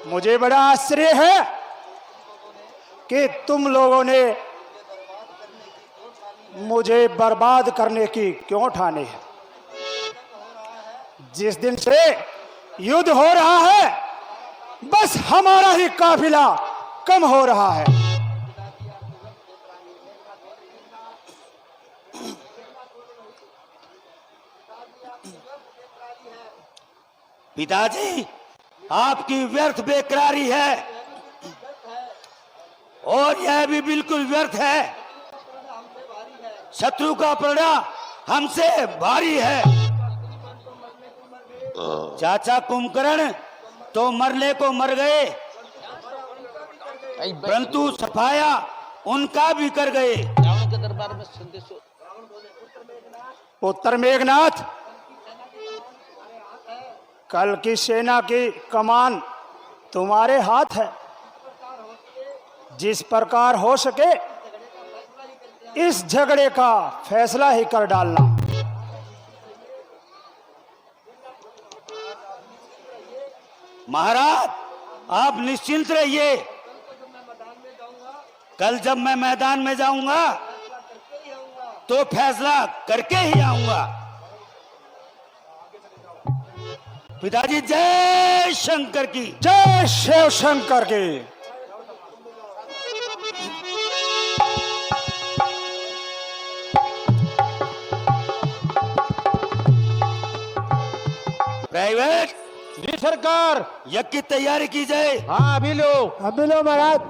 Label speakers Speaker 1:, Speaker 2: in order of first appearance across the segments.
Speaker 1: मुझे बड़ा आश्चर्य है कि तुम लोगों ने मुझे बर्बाद करने की क्यों ठानी है। जिस दिन से युद्ध हो रहा है बस हमारा ही काफिला कम हो रहा है।
Speaker 2: पिताजी, आपकी व्यर्थ बेकरारी है और यह भी बिल्कुल व्यर्थ है। शत्रु का पलड़ा हमसे भारी है। चाचा कुंभकर्ण तो मरने को मर गए, परंतु सफाया उनका भी कर गए।
Speaker 3: रावण के दरबार में संदेश।
Speaker 1: पुत्र मेघनाथ, कल की सेना की कमान तुम्हारे हाथ है। जिस प्रकार हो सके इस झगड़े का फैसला ही कर डालना।
Speaker 2: महाराज, आप निश्चिंत रहिए। कल जब मैं मैदान में जाऊंगा तो फैसला करके ही आऊंगा। पिताजी, जय शंकर की।
Speaker 1: जय शिव शंकर की।
Speaker 2: प्राइवेट
Speaker 3: जी सरकार।
Speaker 2: यज्ञ की तैयारी की जाए।
Speaker 3: हाँ अभी लो
Speaker 1: महाराज।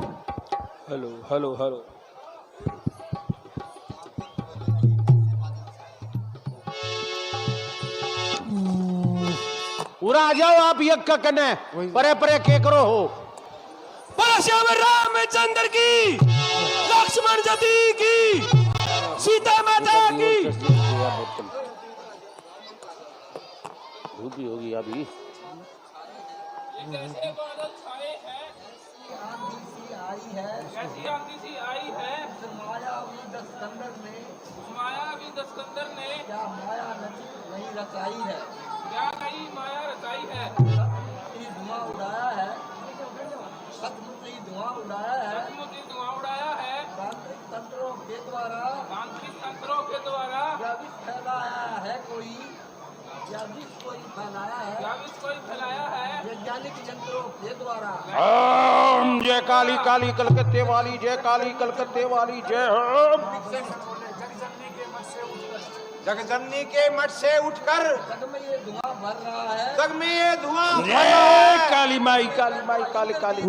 Speaker 3: Hello hello hello. पूरा आ जाओ आप यज्ञ का कने परे परे के करो हो।
Speaker 4: परश्याम रामचंद्र की, लक्ष्मण जी की, सीता माता की।
Speaker 3: धूप भी होगी अभी।
Speaker 4: जैसे बादल छाए हैं, ऐसी आंधी सी आई है। मायावी दस्कंदर ने क्या माया नहीं रचाई है। क्या नहीं माया रचाई है। धुआं उड़ाया है, सचमुच ही धुआं उड़ाया है। सचमुच ही धुआं उड़ाया है। तांत्रिक तंत्रों के द्वारा, तांत्रिक तंत्रों के द्वारा या विष फैलाया है कोई, या विष कोई फैलाया है, या विष कोई फैलाया है वैज्ञानिक यंत्रों के द्वारा।
Speaker 3: ओम जय काली काली कलकत्ते वाली, जय काली कलकत्ते वाली, जय ओम।
Speaker 5: जगजननी के मठ से उठकर
Speaker 4: जग में ये धुआं भर रहा है।
Speaker 5: जग में ये धुआं भर
Speaker 3: जय
Speaker 5: रहा है।
Speaker 3: काली माई काली माई काली काली।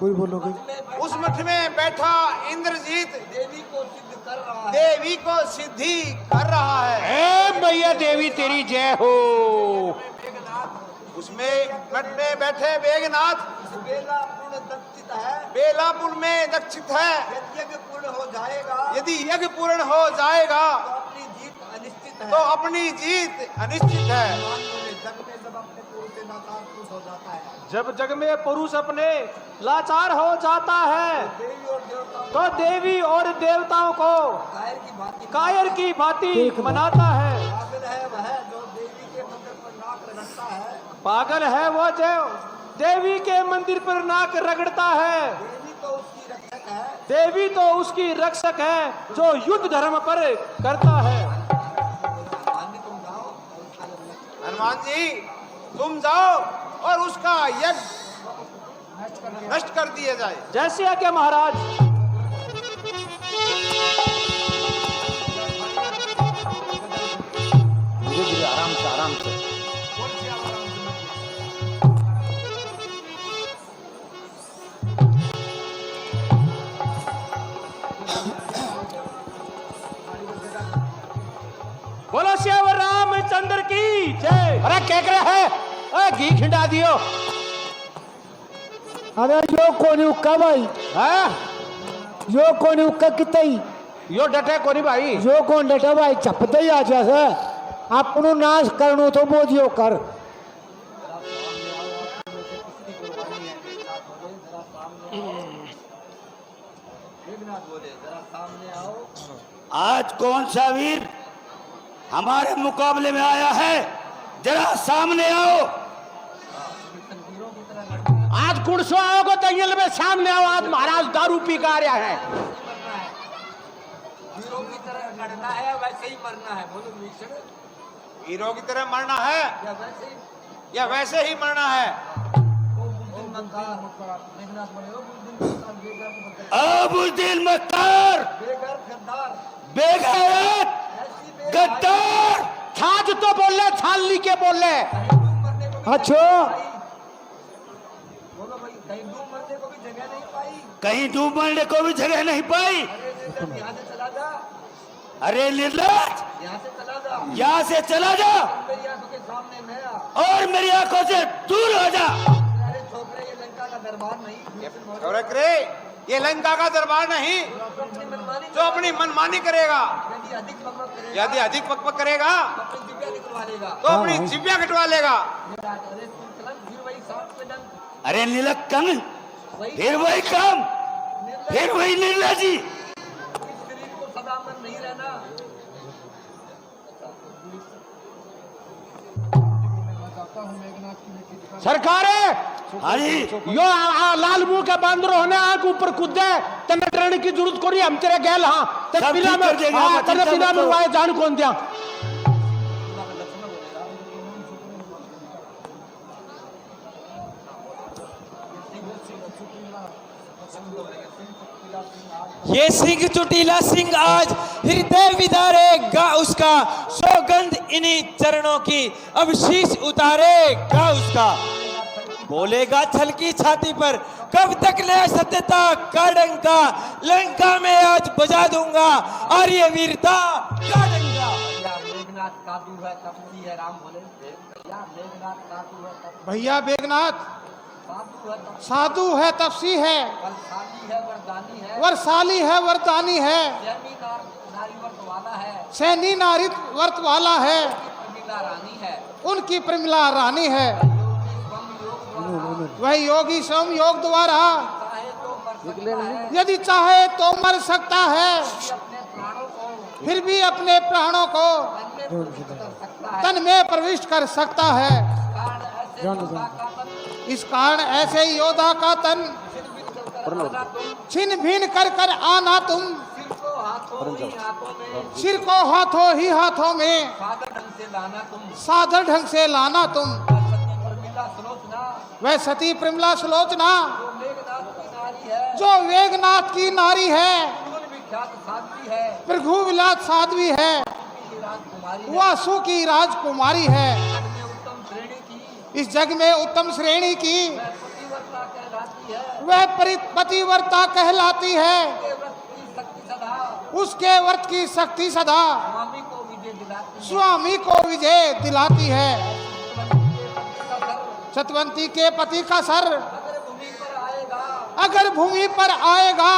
Speaker 1: पूरी बोलोगे।
Speaker 5: उस मठ में बैठा इंद्रजीत
Speaker 4: देवी को सिद्ध कर रहा है।
Speaker 5: देवी को सिद्धि कर रहा है।
Speaker 3: ए मैया देवी तेरी जय हो।
Speaker 5: उसमें मठ में बैठे मेघनाथ
Speaker 4: बेलापुर दक्षित है।
Speaker 5: बेलापुर में दक्षित है।
Speaker 4: यदि यज्ञ पूर्ण हो जाएगा,
Speaker 5: यदि यज्ञ पूर्ण हो जाएगा
Speaker 4: तो अपनी जीत अनिश्चित है।
Speaker 5: तो अपनी जीत अनिश्चित है।
Speaker 4: जग में जब अपने पुरुष से नातार खुश हो जाता है,
Speaker 3: जब जग में पुरुष अपने लाचार हो जाता है
Speaker 4: देवी और देवताओं
Speaker 3: तो देवी और देवताओं को कायर की भांति मनाता है।
Speaker 4: पागल है वह जो देवी के मंदिर पर नाक रगड़ता है।
Speaker 3: पागल है वो जो देवी के मंदिर पर नाक रगड़ता है।
Speaker 4: देवी तो उसकी रक्षक है।
Speaker 3: देवी तो उसकी रक्षक है जो युद्ध धर्म पर करता है।
Speaker 5: हनुमान जी, तुम जाओ और उसका यज्ञ नष्ट कर दिया जाए।
Speaker 3: जैसे आज्ञा महाराज। धीरे धीरे आराम से आराम से। बोलो श्याम रामचंद्र की जय। अरे क्या कर रहा है? घी खिंडा दियो।
Speaker 1: अरे यो कोनी उक्का भाई।
Speaker 3: हाँ?
Speaker 1: यो कोनी उक्का कितई।
Speaker 3: यो डटे कोनी भाई।
Speaker 1: यो कौन डटा भाई चपते ही आ जैसे अपनो नाश करनो तो बोझियो कर।
Speaker 2: आज कौन सा वीर हमारे मुकाबले में आया है? जरा सामने आओ।
Speaker 3: आज कुड़सो आओगे तो ये में सामने आओ, आज महाराज दारू पी के आ रहा है।
Speaker 4: मरना है, हीरो की तरह लड़ना है, वैसे ही मरना है। बोलो भीषण,
Speaker 5: हीरो की तरह मरना है
Speaker 4: या वैसे ही
Speaker 5: मरना है?
Speaker 2: अबुद्दीन मक्कार,
Speaker 4: बेघर गद्दार,
Speaker 2: बेगैरत, गद्दार।
Speaker 3: छाछ तो बोल ले, छाल ली के बोल ले।
Speaker 1: अच्छा
Speaker 4: बोलो भाई, कहीं डूब मरने को भी जगह नहीं पाई।
Speaker 2: कहीं डूब मरने को भी जगह नहीं पाई।
Speaker 4: यहाँ से चला जा,
Speaker 2: अरे निर्लज,
Speaker 4: यहाँ से चला जा,
Speaker 2: यहाँ से चला जा
Speaker 4: मेरी आंखों के सामने मैं आ।
Speaker 2: और मेरी आंखों से दूर हो जा।
Speaker 4: अरे छोकरे, ये लंका का दरबार नहीं,
Speaker 5: और रे, ये लंका का दरबार नहीं
Speaker 4: अपनी मनमानी
Speaker 5: जो अपनी मनमानी करेगा।
Speaker 4: यदि अधिक बकबक करेगा,
Speaker 5: यदि अधिक पकपक करेगा
Speaker 4: अपनी दिव्या निकलवा लेगा।
Speaker 5: तो अपनी जिब्या कटवा लेगा।
Speaker 4: अरे तुम चलन, फिर वही सांप पे डंक,
Speaker 2: अरे नीलकंठ,
Speaker 4: वही
Speaker 2: फिर वही काम,
Speaker 4: निर्लज।
Speaker 2: फिर वही निर्लजी।
Speaker 4: इस शरीर को सदा मन नहीं रहना।
Speaker 3: सरकार
Speaker 2: हाँ जी,
Speaker 3: यो लाल मुंह के बांदरो होने आंख ऊपर कूदे, तने डरने की जरूरत कोनी, हम तेरे गैल। हाँ ते
Speaker 2: सब
Speaker 3: बिना
Speaker 2: ठीक
Speaker 3: में,
Speaker 2: कर देंगे,
Speaker 3: हाँ
Speaker 2: आप
Speaker 3: तने
Speaker 2: चिंता
Speaker 3: बिना
Speaker 2: मत
Speaker 3: में
Speaker 2: करो।
Speaker 3: वाए जान कौन दिया।
Speaker 6: ये सिंह चुटीला सिंह आज हृदय विदारेगा उसका, सौगंध इन्हीं चरणों की अब शीश उतारेगा उसका। बोलेगा छल की छाती पर, कब तक ले सत्यता का डंका, लंका में आज बजा दूंगा आर्य वीरता का डंका।
Speaker 4: भैया मेघनाथ कादू है, तपसी है, राम बोले। भैया मेघनाथ कादू है,
Speaker 1: भैया बेगनाथ
Speaker 4: कादू है,
Speaker 1: साधु है, तपसी है,
Speaker 4: बलशाली है, वरदानी है,
Speaker 1: वर्षाली है, वरदानी है,
Speaker 4: जैमी नारी वर्त वाला है,
Speaker 1: सैनी नारी वर्त वाला है,
Speaker 4: प्रमिला रानी है,
Speaker 1: उनकी प्रमिला रानी है।
Speaker 4: योगी स्वम योग द्वारा
Speaker 1: वह योगी स्वयं योग द्वारा
Speaker 4: चाहे तो मर सकता है,
Speaker 1: यदि चाहे तो मर सकता है,
Speaker 4: अपने प्राणों को
Speaker 1: फिर भी अपने प्राणों को
Speaker 4: तन में प्रविष्ट कर सकता है।
Speaker 1: तन में प्रविष्ट कर सकता है।
Speaker 4: कारण ऐसे योद्धा का तन
Speaker 1: इस कारण ऐसे योद्धा का तन
Speaker 4: छिन भिन कर आना तुम,
Speaker 1: छिन भिन कर आना तुम,
Speaker 4: सिर को हाथों ही हाथों में,
Speaker 1: सिर को हाथों ही हाथों में
Speaker 4: सादर ढंग से लाना तुम,
Speaker 1: सादर ढंग से लाना तुम।
Speaker 4: सती प्रमिला सुलोचना,
Speaker 1: वह सती प्रमिला सुलोचना
Speaker 4: जो मेघनाथ की नारी है,
Speaker 1: जो वेगनाथ की नारी है,
Speaker 4: भूल विख्यात साध्वी है,
Speaker 1: भृगु विलास साध्वी है,
Speaker 4: की राजकुमारी है,
Speaker 1: वासु की राजकुमारी है,
Speaker 4: में उत्तम श्रेणी की,
Speaker 1: इस जग में उत्तम श्रेणी की
Speaker 4: पतिव्रता कहलाती है,
Speaker 1: वह पतिव्रता कहलाती है।
Speaker 4: के व्रत की शक्ति सदा
Speaker 1: उसके व्रत की शक्ति सदा
Speaker 4: स्वामी को विजय दिलाती है।
Speaker 1: स्वामी को विजय दिलाती है।
Speaker 4: सतवंती के पति का सर
Speaker 1: सतवंती के पति का सर
Speaker 4: अगर भूमि पर आएगा,
Speaker 1: अगर भूमि पर आएगा,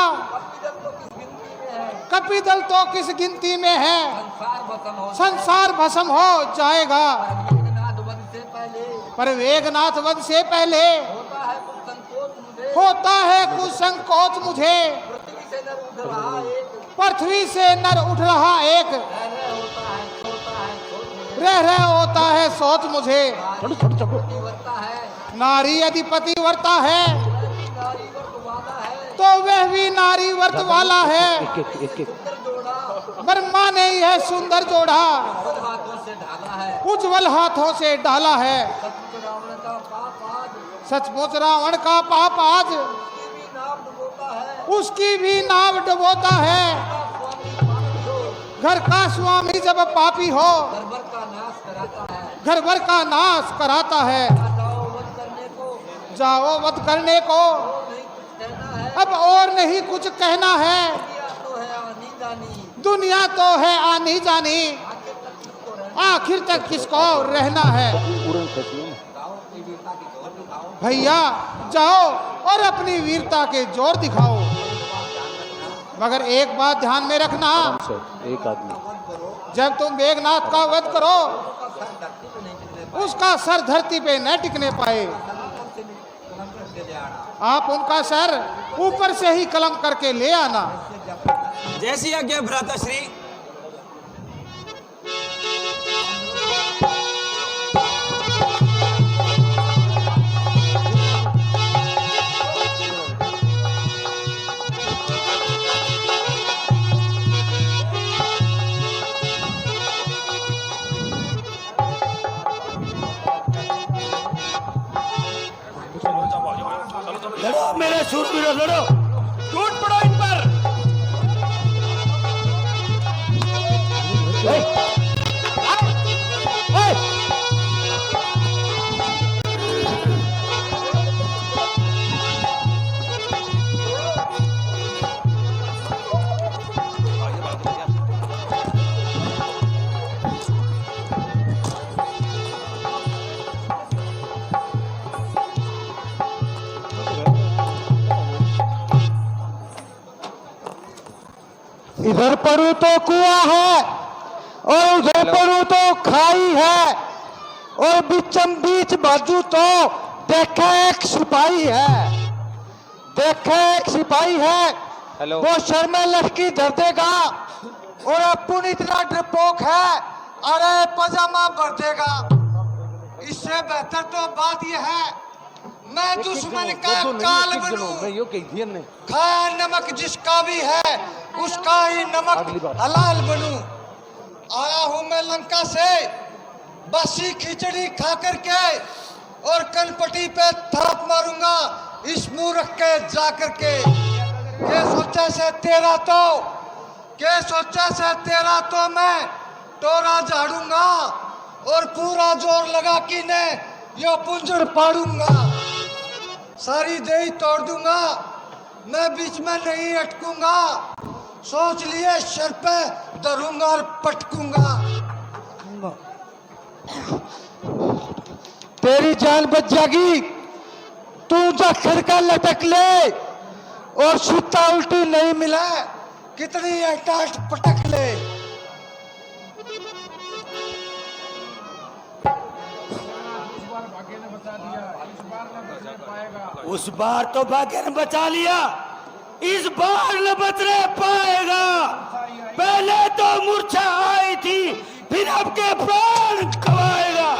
Speaker 4: कपिदल तो किस गिनती में है,
Speaker 1: कपिदल तो किस गिनती में है,
Speaker 4: संसार भस्म हो
Speaker 1: संसार भस्म हो जाएगा।
Speaker 4: मेघनाथ वध से पहले
Speaker 1: पर वेगनाथ वध से पहले
Speaker 4: होता है कुछ संकोच मुझे,
Speaker 1: होता है कुछ संकोच मुझे,
Speaker 4: पृथ्वी से नर उठ रहा एक,
Speaker 1: पृथ्वी से नर उठ रहा एक,
Speaker 4: रह रह होता है
Speaker 1: रह रह होता है सोच
Speaker 4: सोच मुझे,
Speaker 1: मुझे।
Speaker 4: पतिव्रता है,
Speaker 1: नारी यदि पतिव्रता है
Speaker 4: नारी वर्त वाला है,
Speaker 1: तो वह भी नारी व्रत वाला है।
Speaker 4: सुंदर जोड़ा
Speaker 1: ब्रह्मा ने यह सुंदर जोड़ा
Speaker 4: खुद हाथों से ढाला है,
Speaker 1: उज्जवल हाथों से डाला है।
Speaker 4: सतयुग रावण का पाप आज
Speaker 1: सचमुच रावण का पाप आज
Speaker 4: उसकी भी नाम डुबोता है,
Speaker 1: उसकी भी नाव डुबोता है।
Speaker 4: स्वामी मानव जो
Speaker 1: घर का स्वामी जब पापी हो
Speaker 4: गड़बड़ का नाश कराता है,
Speaker 1: घर भर का नाश कराता है।
Speaker 4: जाओ वध करने को,
Speaker 1: जाओ वध करने को,
Speaker 4: नहीं कुछ कहना है,
Speaker 1: अब और नहीं कुछ कहना है।
Speaker 4: दुनिया तो है आनी जानी,
Speaker 1: दुनिया तो है आनी जानी,
Speaker 4: आखिर तक किसको रहना,
Speaker 1: आखिर तक किसको रहना है।
Speaker 4: गाओ कोई वीरता की जोर दिखाओ,
Speaker 1: भैया जाओ और अपनी वीरता के जोर दिखाओ, मगर एक बात ध्यान में रखना,
Speaker 3: एक आदमी
Speaker 1: जब तुम वेगनाथ का वध करो
Speaker 4: उसका सर धरती पे नहीं टिकने
Speaker 1: उसका सर धरती पे न टिकने पाए,
Speaker 4: कलम से कलम करके ले आना,
Speaker 1: आप उनका सर ऊपर से ही कलम करके ले आना।
Speaker 6: जैसी आज्ञा भ्राता श्री।
Speaker 2: लड़ो मेरे शूरवीरों, लड़ो।
Speaker 1: टूट पड़ो इन पर। इधर पढ़ू तो कुआं है और उधर पढ़ू तो खाई है और बीचम बीच बाजू तो देखे एक सिपाही है, देखे एक सिपाही है।
Speaker 3: हेलो।
Speaker 1: वो सर में लड़की धर देगा और अपन इतना डरपोक है, अरे पजामा भर देगा। इससे बेहतर तो बात यह है मैं दुश्मन का काल बनूं, खाया नमक जिसका भी है उसका ही नमक हलाल बनूं। आया हूं मैं लंका से बसी खिचड़ी खा करके और कनपटी पे थाप मारूंगा इस मूर्ख के जा करके। के सोचा से तेरा तो, के सोचा से तेरा तो मैं टोरा झाड़ूंगा और पूरा जोर लगा कि ने यो पुंजड़ पाड़ूंगा। सारी देही तोड़ दूंगा, मैं बीच में नहीं अटकूंगा। सोच लिए सर पे धरूंगा और पटकूंगा। तेरी जान बच जाएगी, तू जखर का लटक ले और सूता उल्टी नहीं मिला कितनी अटाट पटक ले।
Speaker 2: उस बार तो भाग्य ने बचा लिया, इस बार न बचने पाएगा। पहले तो मूर्छा आई थी, फिर आपके प्राण गवाएगा।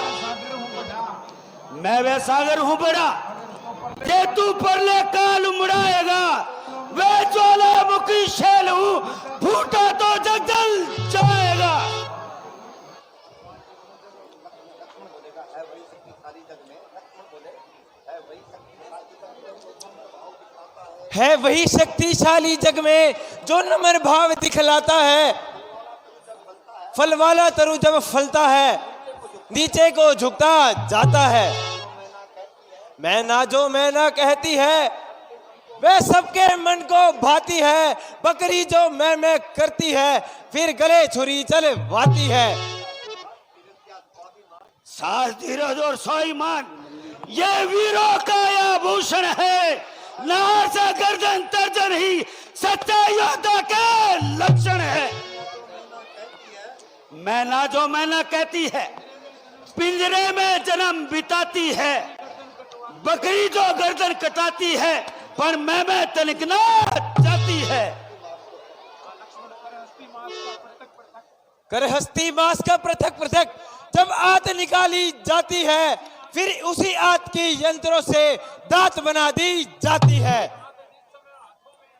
Speaker 2: मैं वे सागर हूं बड़ा, जे तू परले काल उमड़ाएगा। वे ज्वालामुखी शैल हूं, फूटा तो जग जल जाएगा।
Speaker 6: है वही शक्तिशाली जग में जो नम्र भाव दिखलाता है। फल वाला तरु जब फलता है नीचे को झुकता जाता है। मैं ना जो मैं ना कहती है वह सबके मन को भाती है। बकरी जो मैं करती है फिर गले छुरी चल वाती है।
Speaker 2: साहस, धीरज और स्वाभिमान ये वीरों का आभूषण है। नार से गर्दन तर्जन ही सच्चे योद्धा के लक्षण है। मैं ना जो मैं ना कहती है, पिंजरे में जन्म बिताती है। बकरी जो गर्दन कटाती है पर मैं तनिक ना जाती है।
Speaker 6: कर हस्ती मांस का पृथक पृथक जब आत निकाली जाती है फिर उसी आत की यंत्रों से दांत बना दी जाती है।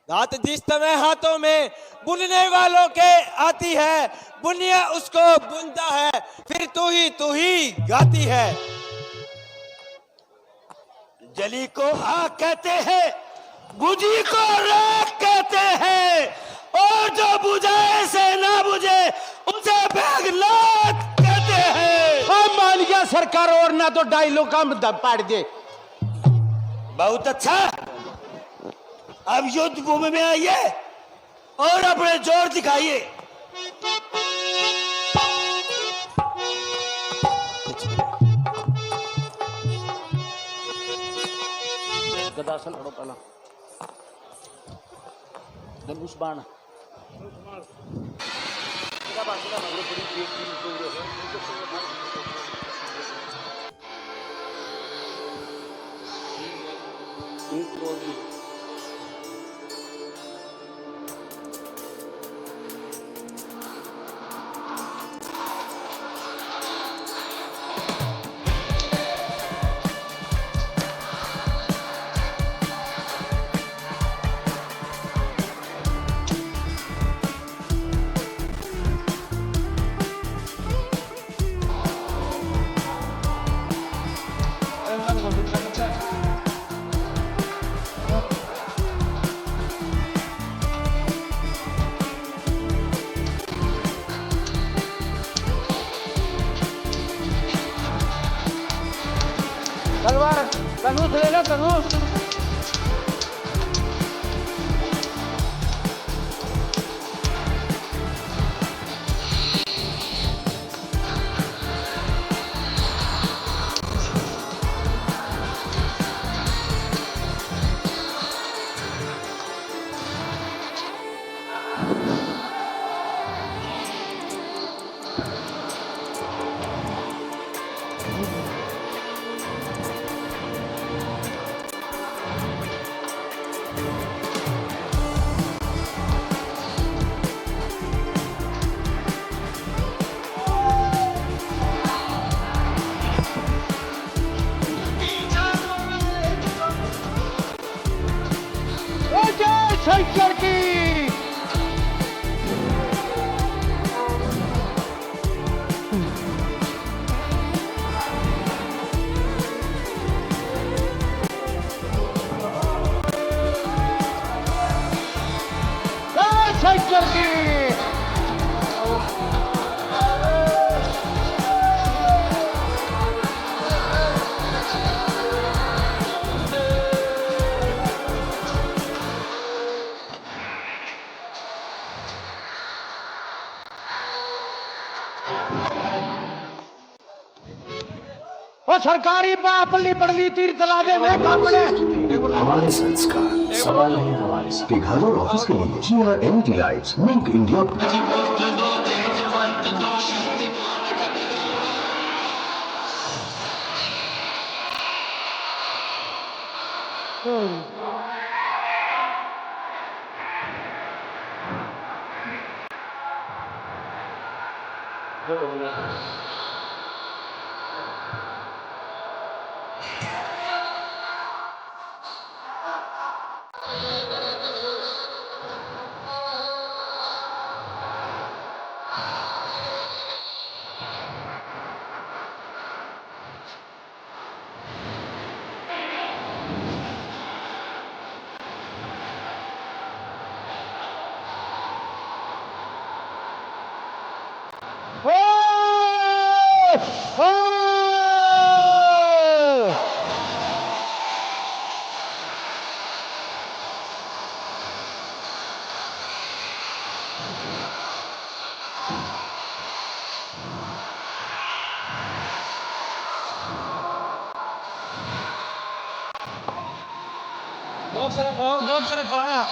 Speaker 6: दांत जिस समय हाथों में बुनने वालों के आती है, बुनिया उसको बुनता है फिर तू ही गाती है।
Speaker 2: जली को आग कहते हैं, बुझी को राख कहते हैं, और जो बुझाए से ना बुझे उसे बेगलात कहते हैं।
Speaker 3: मान गया सरकार और ना तो डायलॉग का पाड़ दे।
Speaker 2: बहुत अच्छा, अब युद्ध भूमि में आइए और अपने जोर दिखाइए।
Speaker 3: गदासन लड़ो पहला, धनुष बाण। धनुष ले लो धनुष। जय शंकर की। जय शंकर की। और सरकारी पल्ली पड़ली तीर तला दे में कापड़े।
Speaker 7: हमारे संस्कार सवाल है हमारे से घर और ऑफिस के लिए जिया एलईडी लाइट्स मेक इंडिया। बहुत सारे खाया।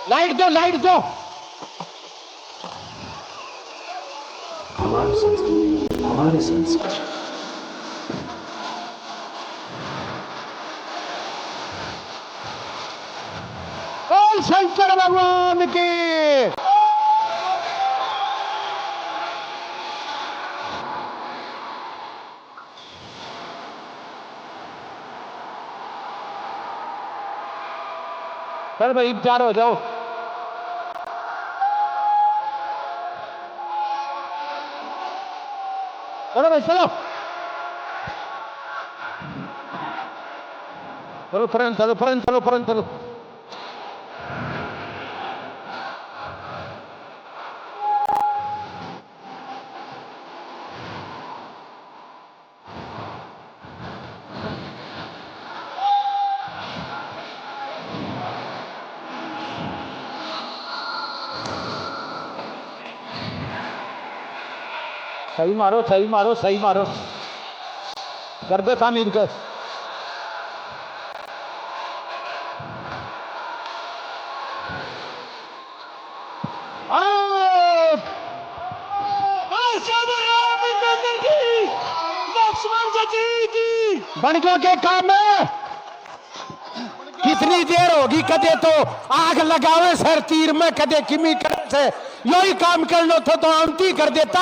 Speaker 7: लाइट दो लाइट दो। हमारे संस्कार
Speaker 3: बोल शंकर भगवान की। चल भाई तैयार हो जाओ। चलो भाई चलो चलो फ्रेंड चलो फ्रेंड चलो फ्रेंड चलो। सही मारो सही मारो सही मारो। कर दे काम इनका। बणियों के काम में कितनी देर होगी, कदे तो आग लगावे सर तीर में, कदे किमी कर से यही काम कर लो तो अंती कर देता।